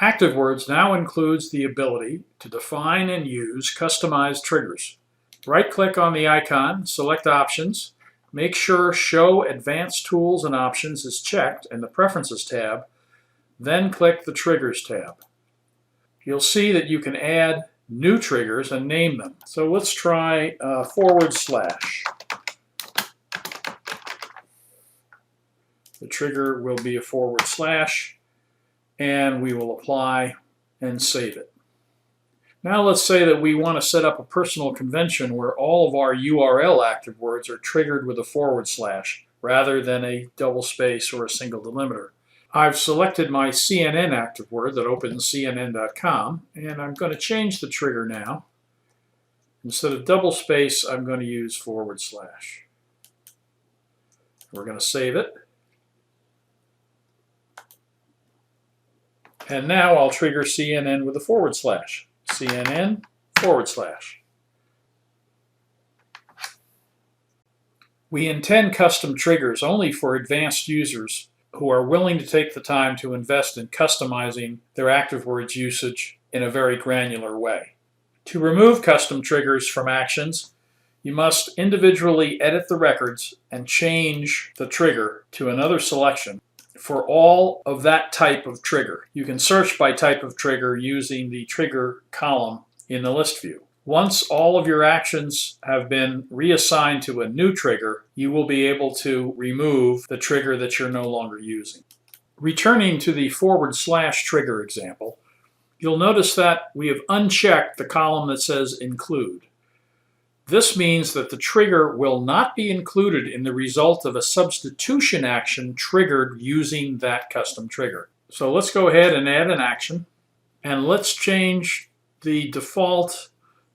ActiveWords now includes the ability to define and use customized triggers. Right-click on the icon, select Options, make sure Show Advanced Tools and Options is checked in the Preferences tab, then click the Triggers tab. You'll see that you can add new triggers and name them. So let's try /. The trigger will be a /, and we will apply and save it. Now let's say that we want to set up a personal convention where all of our URL ActiveWords are triggered with a / rather than a double space or a single delimiter. I've selected my CNN ActiveWord that opens CNN.com, and I'm going to change the trigger now. Instead of double space, I'm going to use /. We're going to save it. And now I'll trigger CNN with a /. CNN /. We intend custom triggers only for advanced users who are willing to take the time to invest in customizing their ActiveWords usage in a very granular way. To remove custom triggers from actions, you must individually edit the records and change the trigger to another selection for all of that type of trigger. You can search by type of trigger using the trigger column in the list view. Once all of your actions have been reassigned to a new trigger, you will be able to remove the trigger that you're no longer using. Returning to the / trigger example, you'll notice that we have unchecked the column that says Include. This means that the trigger will not be included in the result of a substitution action triggered using that custom trigger. So let's go ahead and add an action, and let's change the default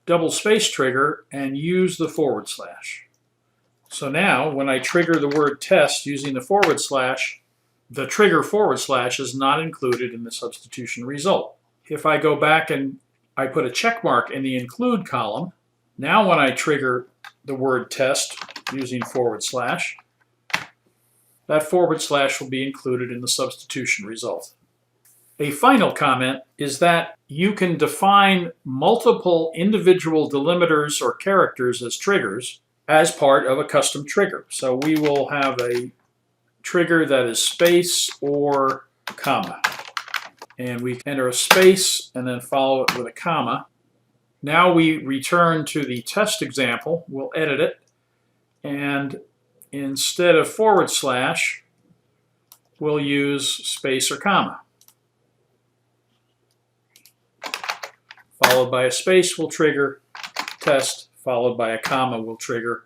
double space trigger and use the /. So now when I trigger the word test using the /, the trigger / is not included in the substitution result. If I go back and I put a check mark in the include column, now when I trigger the word test using /, that / will be included in the substitution result. A final comment is that you can define multiple individual delimiters or characters as triggers as part of a custom trigger. So we will have a trigger that is space or comma. And we enter a space and then follow it with a comma. Now we return to the test example. We'll edit it. And instead of /, we'll use space or comma. Followed by a space will trigger test, followed by a comma will trigger.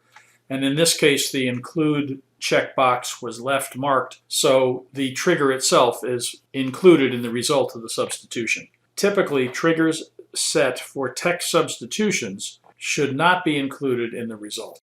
And in this case, the include checkbox was left marked, so the trigger itself is included in the result of the substitution. Typically, triggers set for text substitutions should not be included in the result.